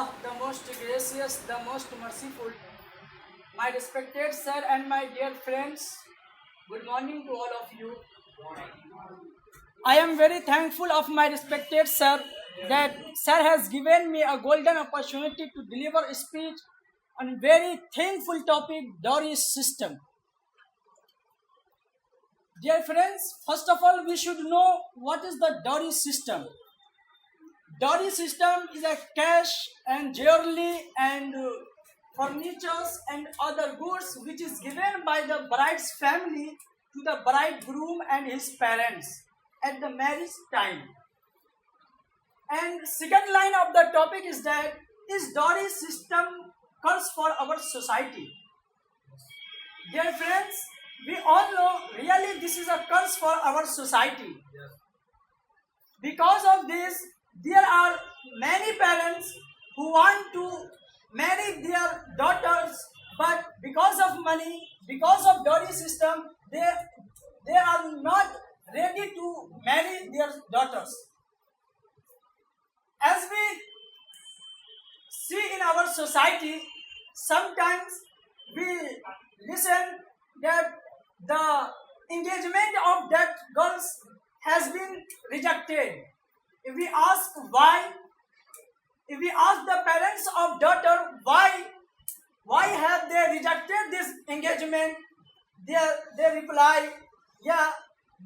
Allah, the most gracious, the most merciful. My respected sir and my dear friends, good morning to all of you. I am very thankful of my respected sir that sir has given me a golden opportunity to deliver a speech on very thankful topic, dowry system. Dear friends, first of all, we should know what is the dowry system. Dowry system is a cash and jewelry and furnitures and other goods which is given by the bride's family to the bridegroom and his parents at the marriage time. And second line of the topic is that is dowry system curse for our society. Dear friends, we all know really this is a curse for our society. Because of this, there are many parents who want to marry their daughters, but because of money, because of dowry system, they are not ready to marry their daughters. As we see in our society, sometimes we listen that the engagement of that girls has been rejected. If we ask why, if we ask the parents of daughter why have they rejected this engagement, they reply, yeah,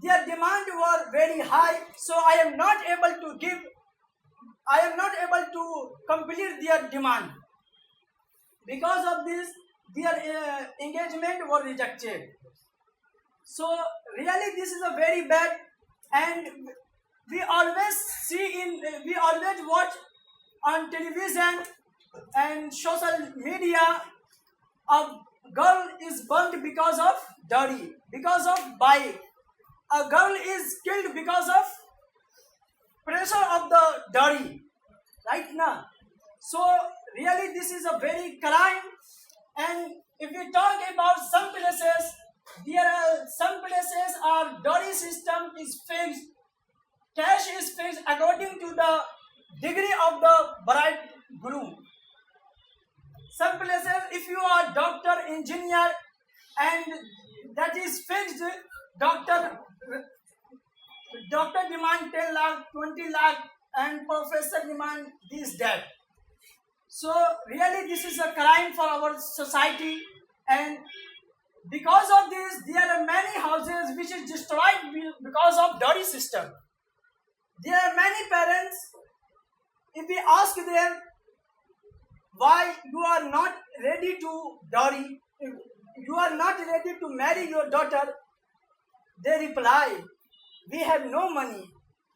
their demand was very high, so I am not able to complete their demand. Because of this, their engagement was rejected. So really this is a very bad, and we always watch on television and social media a girl is burnt because of dowry, because of bike. A girl is killed because of pressure of the dowry. Right now. So really this is a very crime. And if we talk about some places, there are some places our dowry system is fixed. Cash is fixed according to the degree of the bridegroom. Some places, if you are doctor, engineer, and that is fixed, doctor demand 10 lakh, 20 lakh, and professor demand this, that. So really this is a crime for our society, and because of this, there are many houses which is destroyed because of dowry system. There are many parents, if we ask them why you are not ready to dowry, you are not ready to marry your daughter, they reply, we have no money,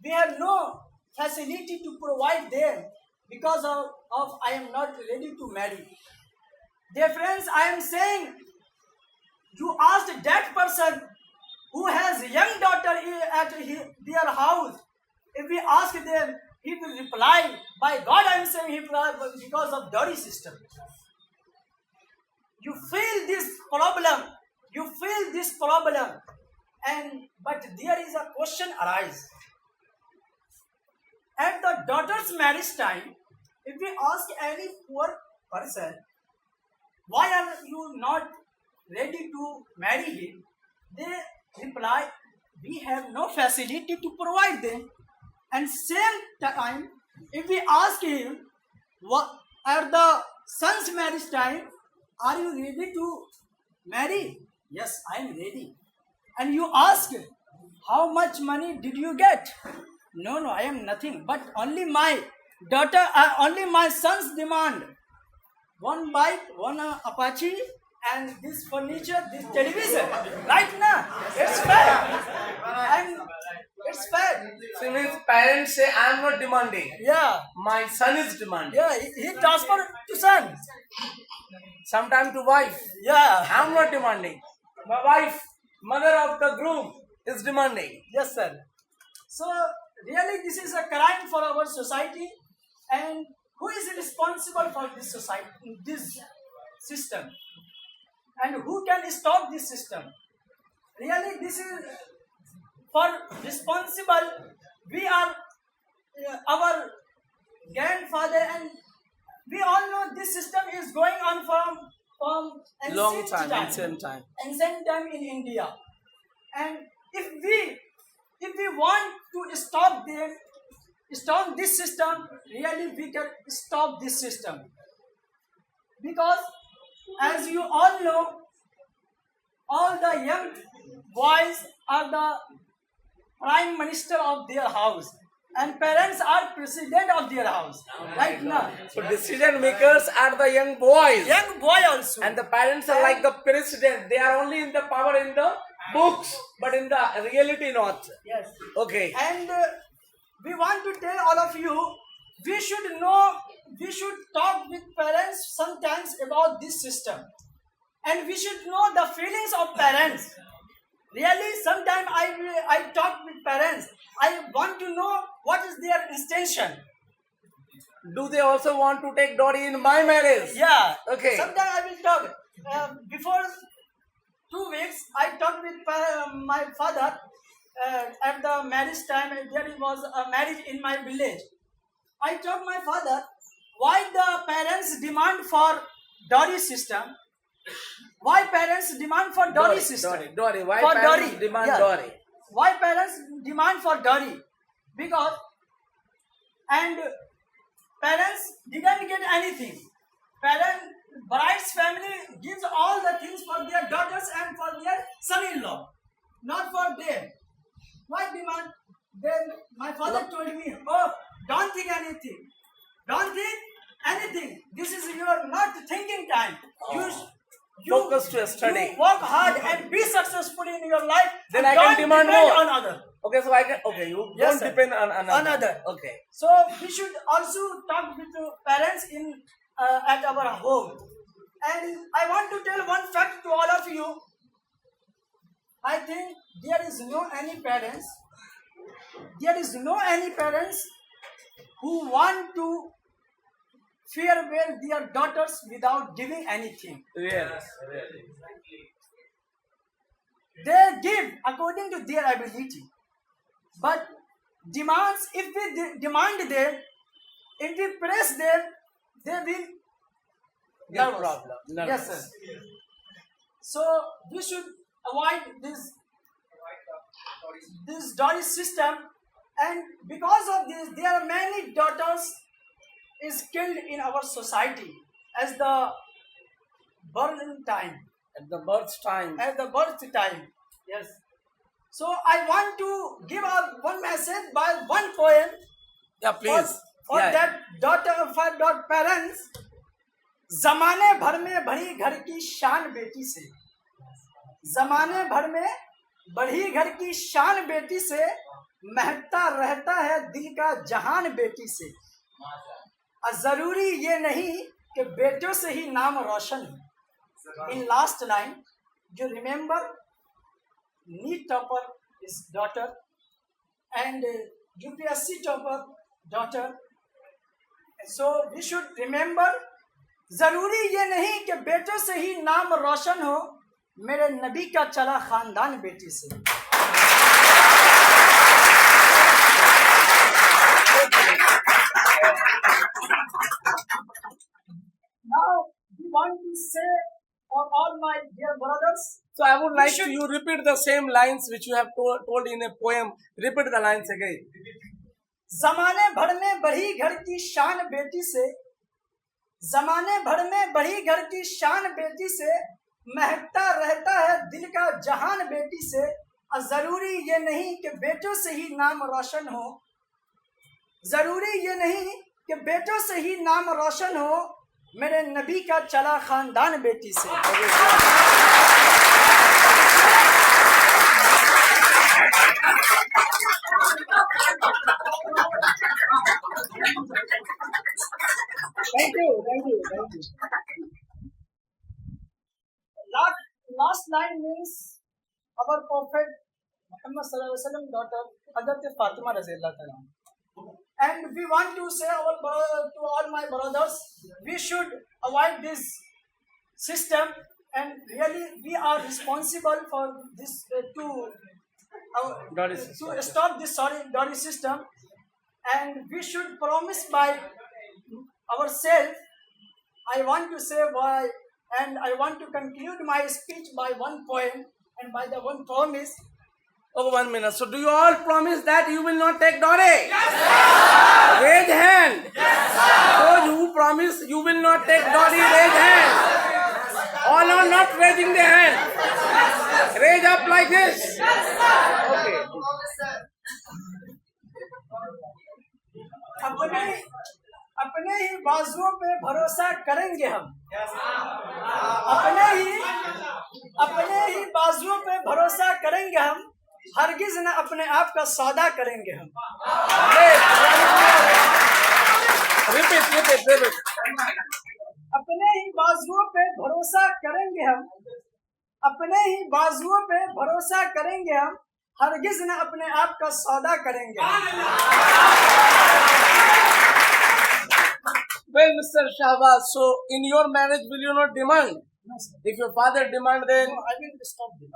we have no facility to provide them because of I am not ready to marry. Dear friends, I am saying, you asked that person who has a young daughter at their house, if we ask them, he will reply, by God I am saying he will, because of dowry system. You feel this problem, but there is a question arise. At the daughter's marriage time, if we ask any poor person, why are you not ready to marry him? They reply, we have no facility to provide them. And same time, if we ask him, what at the son's marriage time, are you ready to marry? Yes, I am ready. And you ask, how much money did you get? No, I am nothing. But only my daughter, only my son's demand. One bike, one Apache, and this furniture, this television. Right now, it's fair. And it's fair. So means parents say I am not demanding. Yeah. My son is demanding. Yeah, he transferred to son. Sometimes to wife. Yeah. I am not demanding. My wife, mother of the groom, is demanding. Yes, sir. So really this is a crime for our society, and who is responsible for this society, this system? And who can stop this system? Really this is for responsible, we are our grandfather, and we this system is going on from Long ancient time, ancient time. ancient time in India. And if we want to stop this system, really we can stop this system. Because as you all know, all the young boys are the prime minister of their house, and parents are president of their house. Right now, So decision makers are the young boys. young boy also. And the parents are like the president. They are only in the power in the books, but in the reality not. Yes. Okay. And we want to tell all of you, we should talk with parents sometimes about this system. And we should know the feelings of parents. Really, sometimes I talk with parents. I want to know what is their intention. Do they also want to take Dory in my marriage? Yeah. Okay. Sometimes I will talk. Before 2 weeks, I talked with my father at the marriage time. There was a marriage in my village. I told my father why the parents demand for dowry system. Why parents demand for dowry system? Dory. Why For parents dowry, demand yeah. Dory? Why parents demand for dowry? Because and parents didn't get anything. Bride's family gives all the things for their daughters and for their son-in-law, not for them. Why demand? Then my father told me, oh, don't think anything. Don't think anything. This is your not thinking time. You Focus to study. You work hard and be successful in your life. Then and I can don't demand depend more. on other. Okay, so I can. Okay, you Yes, don't sir. depend on another. Okay. So we should also talk with the parents in at our home. And I want to tell one fact to all of you. I think there is no any parents who want to farewell their daughters without giving anything. Yes. They give according to their ability. But demands, if we demand them, if we press them, they will No nervous. problem. Yes, sir. So we should avoid this dowry system, and because of this, there are many daughters is killed in our society as the burning time, At the birth time. as the birth time. Yes. So I want to give out one message by one poem Yeah, for, please. for Yeah. that daughter, for that parents. जमाने भर में बढ़ी घर की शान बेटी से, जमाने भर में बढ़ी घर की शान बेटी से, महकता रहता है दिल का जहान बेटी से। और जरूरी ये नहीं कि बेटों से ही नाम रोशन हो। In last line, you remember NEET topper is daughter and UPSC topper daughter. So we should remember, जरूरी ये नहीं कि बेटों से ही नाम रोशन हो, मेरे नबी का चला खानदान बेटी से। Now we want to say for all my dear brothers, So I would like should- you repeat the same lines which you have told in a poem. Repeat the lines again. जमाने भर में बढ़ी घर की शान बेटी से, जमाने भर में बढ़ी घर की शान बेटी से, महकता रहता है दिल का जहान बेटी से। और जरूरी ये नहीं कि बेटों से ही नाम रोशन हो, जरूरी ये नहीं कि बेटों से ही नाम रोशन हो, मेरे नबी का चला खानदान बेटी से। Thank you. Last line means our Prophet Muhammad Sallallahu Alaihi Wasallam daughter Hazrat Fatima Raziyallahu Ta'ala. And we want to say to all my brothers, we should avoid this system, and really we are responsible for this Dowry system. to stop this dowry system, and we should promise by ourselves I want to say why, and I want to conclude my speech by one poem, and by the one poem is, Oh, 1 minute. So, do you all promise that you will not take Dore? Yes, sir. Raise hand. Yes, sir. Those who promise you will not take Dore, raise hand. All are not raising their hand. Raise up like this. Okay. अपने ही बाजुओं पे भरोसा करेंगे हम। अपने ही बाजुओं पे भरोसा करेंगे हम, हरगिज न अपने आप का सौदा करेंगे हम। Repeat. अपने ही बाजुओं पे भरोसा करेंगे हम, अपने ही बाजुओं पे भरोसा करेंगे हम, हरगिज न अपने आप का सौदा करेंगे हम। Well, Mr. Shahbaz, so in your marriage will you not demand? No, sir. If your father demand, then No, I will stop this.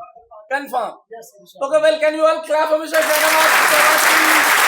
confirm. Yes, inshallah. Okay, well, can you all clap for Mr. Shahbaz?